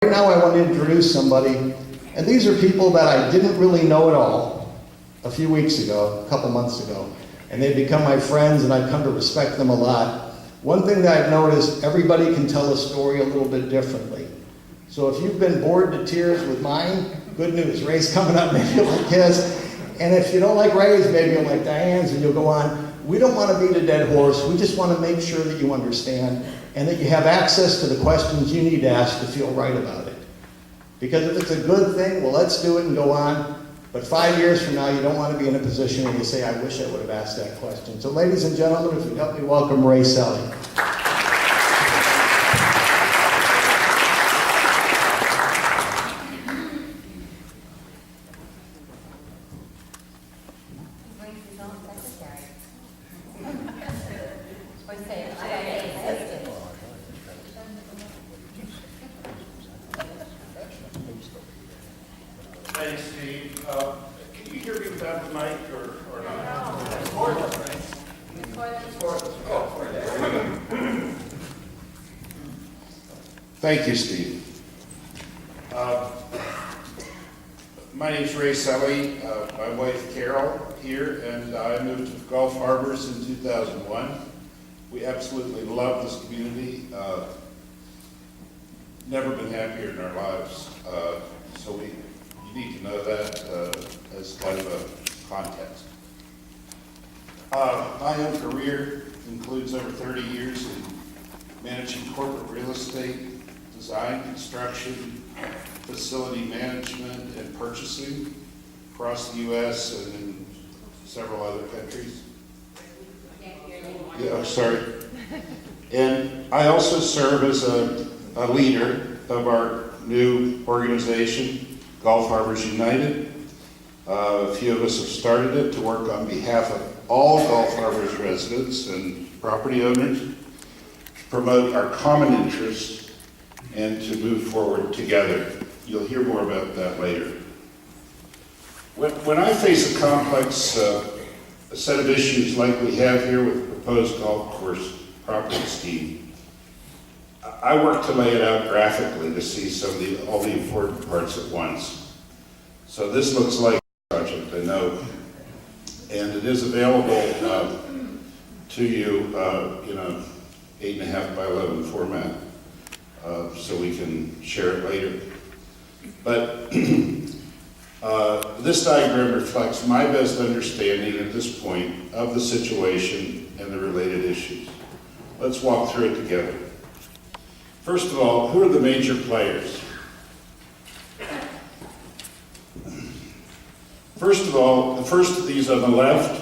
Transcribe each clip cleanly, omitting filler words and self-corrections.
now I want to introduce somebody, and these are people that I didn't really know at all a few weeks ago, a couple months ago, and they've become my friends and I've come to respect them a lot. One thing that I've noticed, everybody can tell a story a little bit differently. So if you've been bored to tears with mine, good news, Ray's coming up, maybe you'll like his. And if you don't like Ray's, maybe you'll like Diane's and you'll go on. We don't want to beat a dead horse, we just want to make sure that you understand and that you have access to the questions you need to ask to feel right about it. Because if it's a good thing, well, let's do it and go on. But 5 years from now, you don't want to be in a position where you say, I wish I would have asked that question. So ladies and gentlemen, if you'd help me welcome Ray Selly. Thanks, Steve. Can you hear me without the mic or not? Thank you, Steve. My name's Ray Selly. My wife Carol here, and I moved to Gulf Harbors in 2001. We absolutely love this community. Never been happier in our lives. So you need to know that as kind of a context. My own career includes over 30 years in managing corporate real estate, design, construction, facility management, and purchasing across the U.S. and in several other countries. Yeah, sorry. And I also serve as a leader of our new organization, Gulf Harbors United. A few of us have started it to work on behalf of all Gulf Harbors residents and property owners to promote our common interests and to move forward together. You'll hear more about that later. When I face a complex set of issues like we have here with the proposed golf course property scheme, I work to lay it out graphically to see all the important parts at once. So this looks like a project, I know, and it is available to you in a 8.5 by 11 format, so we can share it later. But this diagram reflects my best understanding at this point of the situation and the related issues. Let's walk through it together. First of all, who are the major players? First of all, the first of these on the left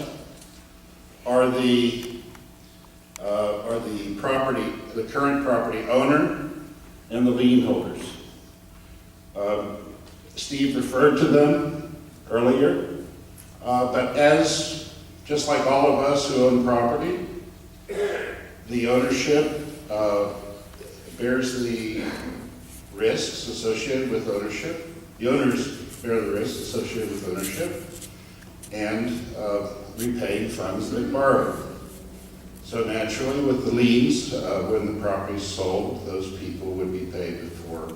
are the current property owner and the lien holders. Steve referred to them earlier, but just like all of us who own property, the ownership bears the risks associated with ownership. The owners bear the risks associated with ownership and repaying funds they borrowed. So naturally, with the liens, when the property is sold, those people would be paid before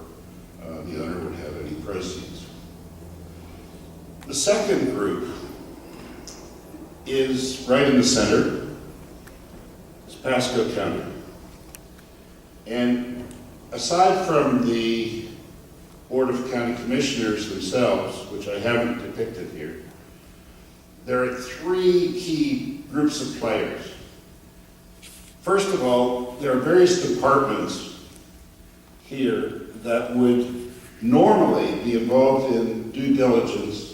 the owner would have any proceeds. The second group is right in the center. It's Pasco County. And aside from the Board of County Commissioners themselves, which I haven't depicted here, there are three key groups of players. First of all, there are various departments here that would normally be involved in due diligence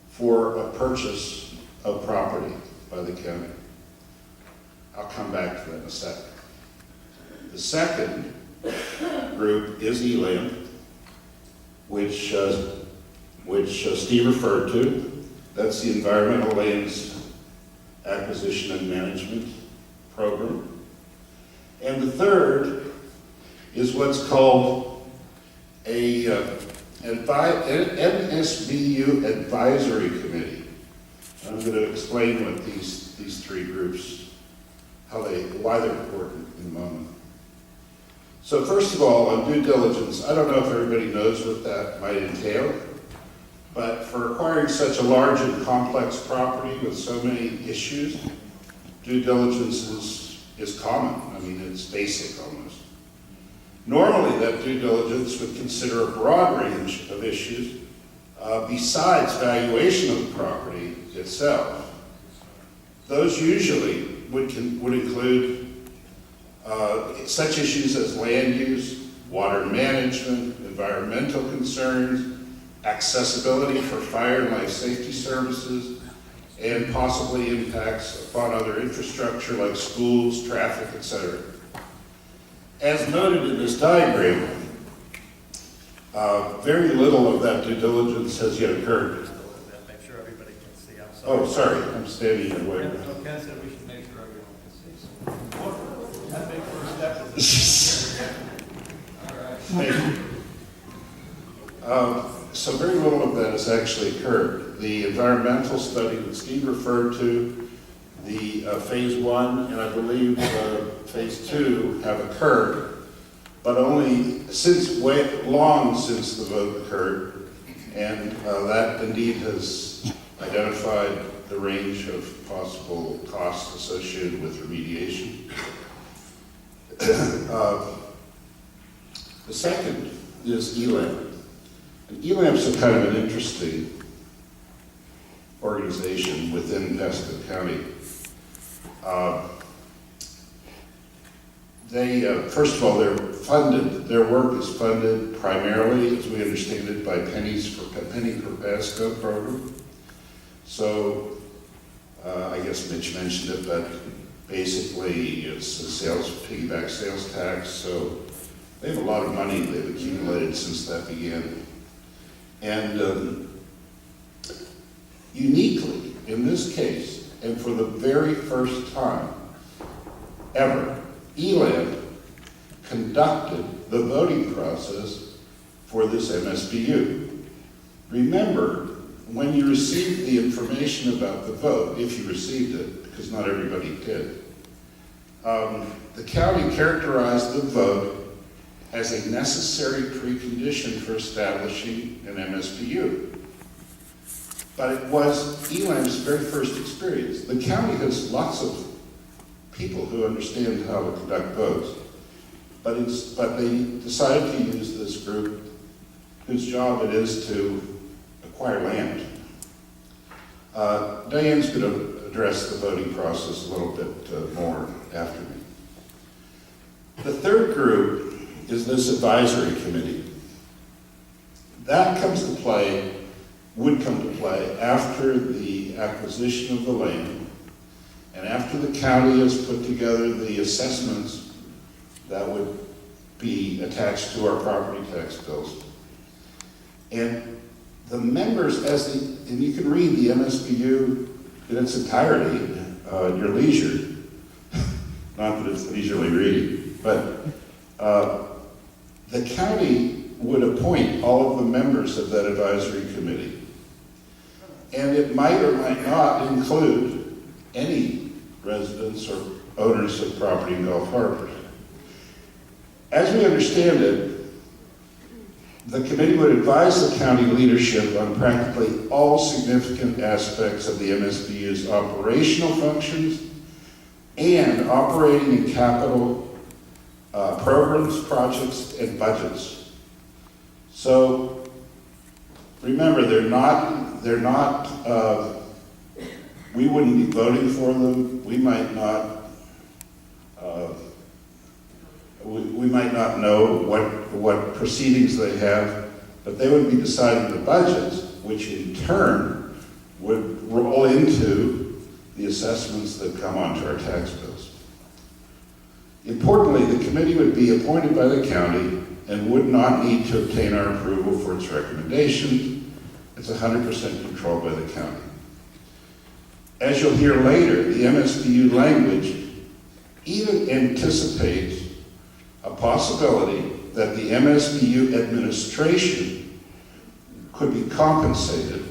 for a purchase of property by the county. I'll come back to that in a second. The second group is ELAM, which Steve referred to. That's the Environmental Lands Acquisition and Management Program. And the third is what's called a NSBU Advisory Committee. I'm going to explain what these three groups, why they're important in a moment. So first of all, on due diligence, I don't know if everybody knows what that might entail, but for acquiring such a large and complex property with so many issues, due diligence is common. I mean, it's basic almost. Normally, that due diligence would consider a broad range of issues besides valuation of the property itself. Those usually would include such issues as land use, water management, environmental concerns, accessibility for fire and life safety services, and possibly impacts upon other infrastructure like schools, traffic, etc. As noted in this diagram, very little of that due diligence has yet occurred. Make sure everybody can see. I'm sorry. Oh, sorry, I'm standing in the way. Ken said we should make sure everyone can see. So, that big first step is. All right. Thank you. So very little of that has actually occurred. The environmental study that Steve referred to, the phase 1 and I believe phase 2 have occurred, but only long since the vote occurred, and that indeed has identified the range of possible costs associated with remediation. The second is ELAM. And ELAM's a kind of an interesting organization within Pasco County. First of all, their work is funded primarily, as we understand it, by Penny per Pasco program. So, I guess Mitch mentioned it, but basically it's a piggyback sales tax, so they have a lot of money they've accumulated since that began. And uniquely, in this case, and for the very first time ever, ELAM conducted the voting process for this MSBU. Remember, when you received the information about the vote, if you received it, because not everybody did, the county characterized the vote as a necessary precondition for establishing an MSBU. But it was ELAM's very first experience. The county has lots of people who understand how to conduct votes, but they decided to use this group whose job it is to acquire land. Diane's going to address the voting process a little bit more after me. The third group is this advisory committee. That would come to play after the acquisition of the land and after the county has put together the assessments that would be attached to our property tax bills. And the members, and you can read the MSBU in its entirety at your leisure, not that it's leisurely reading, but the county would appoint all of the members of that advisory committee. And it might or might not include any residents or owners of property in Gulf Harbor. As we understand it, the committee would advise the county leadership on practically all significant aspects of the MSBU's operational functions and operating and capital programs, projects, and budgets. So remember, we wouldn't be voting for them. We might not know what proceedings they have, but they would be deciding the budgets, which in turn would roll into the assessments that come onto our tax bills. Importantly, the committee would be appointed by the county and would not need to obtain our approval for its recommendations. It's 100% controlled by the county. As you'll hear later, the MSBU language even anticipates a possibility that the MSBU administration could be compensated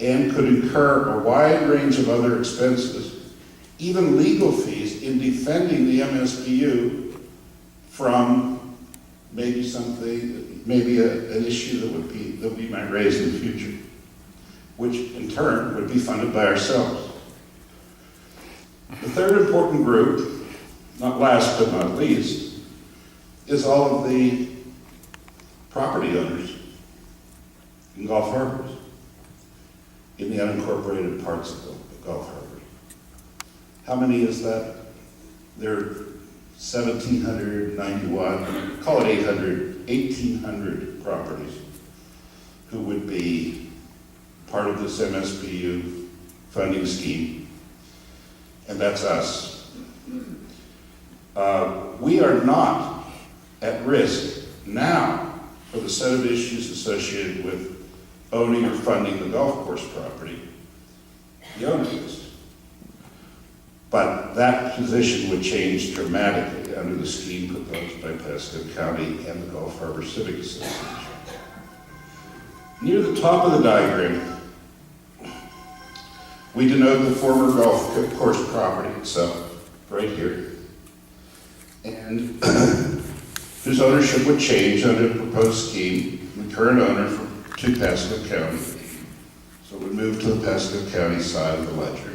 and could incur a wide range of other expenses, even legal fees, in defending the MSBU from maybe something, maybe an issue that we might raise in the future, which in turn would be funded by ourselves. The third important group, not last but not least, is all of the property owners in Gulf Harbors, in the unincorporated parts of the Gulf Harbor. How many is that? There are 1,791, call it 800, 1,800 properties who would be part of this MSBU funding scheme, and that's us. We are not at risk now for the set of issues associated with owning or funding the golf course property. The owner is. But that position would change dramatically under the scheme proposed by Pasco County and the Gulf Harbor Civic Association. Near the top of the diagram, we denote the former golf course property itself, right here, and whose ownership would change under the proposed scheme from the current owner to Pasco County. So it would move to the Pasco County side of the ledger.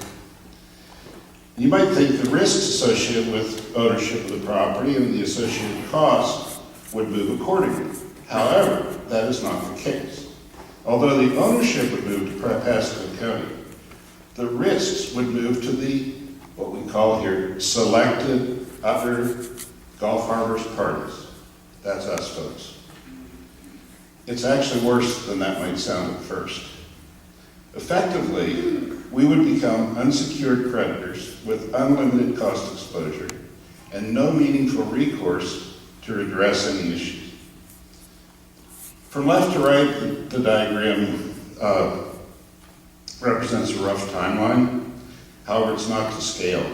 You might think the risks associated with ownership of the property and the associated costs would move accordingly. However, that is not the case. Although the ownership would move to Pasco County, the risks would move to the, what we call here, selected other Gulf Harbors parties. That's us folks. It's actually worse than that might sound at first. Effectively, we would become unsecured creditors with unlimited cost exposure and no meaningful recourse to redress any issues. From left to right, the diagram represents a rough timeline. However, it's not to scale.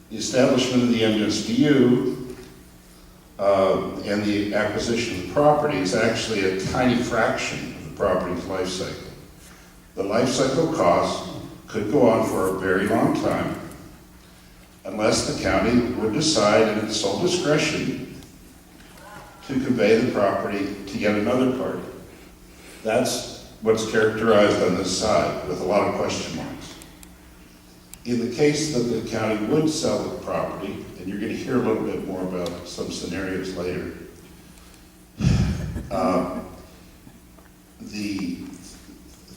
The establishment of the MSBU and the acquisition of the property is actually a tiny fraction of the property's life cycle. The life cycle costs could go on for a very long time unless the county would decide in its sole discretion to convey the property to yet another party. That's what's characterized on this side with a lot of question marks. In the case that the county would sell the property, and you're going to hear a little bit more about some scenarios later,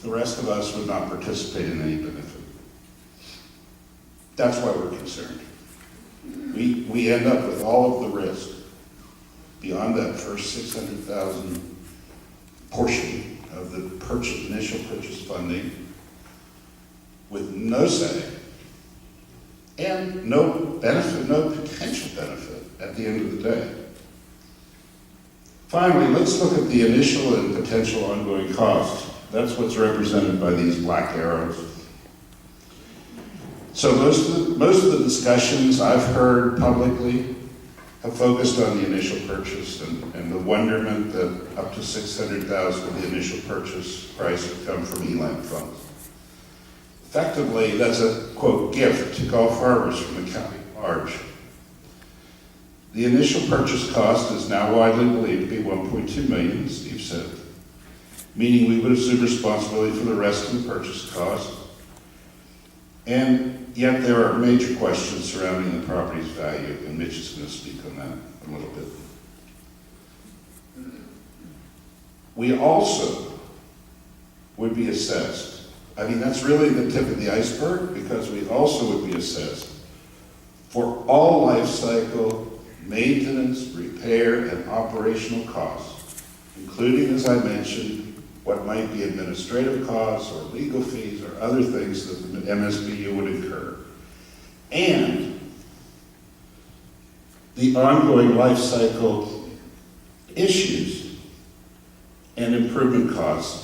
the rest of us would not participate in any benefit. That's why we're concerned. We end up with all of the risk beyond that first 600,000 portion of the initial purchase funding with no say and no benefit, no potential benefit at the end of the day. Finally, let's look at the initial and potential ongoing costs. That's what's represented by these black arrows. So most of the discussions I've heard publicly have focused on the initial purchase and the wonderment that up to $600,000 of the initial purchase price would come from ELAM funds. Effectively, that's a, quote, gift to Gulf Harbors from the county at large. The initial purchase cost is now widely believed to be $1.2 million, as Steve said, meaning we would assume responsibility for the rest of the purchase cost. And yet there are major questions surrounding the property's value, and Mitch is going to speak on that a little bit. We also would be assessed. I mean, that's really the tip of the iceberg, because we also would be assessed for all life cycle maintenance, repair, and operational costs, including, as I mentioned, what might be administrative costs or legal fees or other things that the MSBU would incur, and the ongoing life cycle issues and improvement costs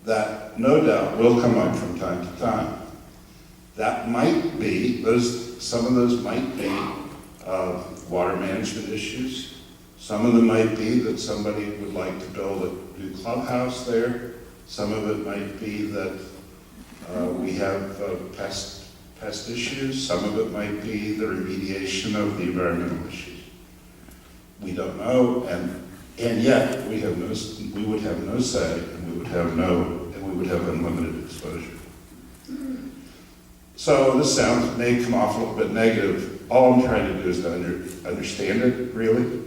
that no doubt will come up from time to time. That might be, some of those might be water management issues. Some of them might be that somebody would like to build a new clubhouse there. Some of it might be that we have pest issues. Some of it might be the remediation of the environmental issues. We don't know, and yet we have no, we would have no say, and we would have unlimited exposure. So this may come off a little bit negative. All I'm trying to do is to understand it, really.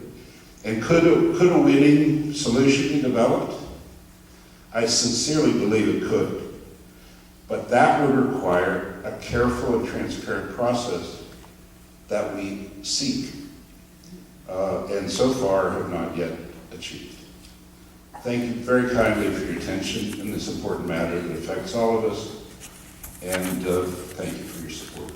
And could a winning solution be developed? I sincerely believe it could. But that would require a careful and transparent process that we seek, and so far have not yet achieved. Thank you very kindly for your attention in this important matter that affects all of us, and thank you for your support.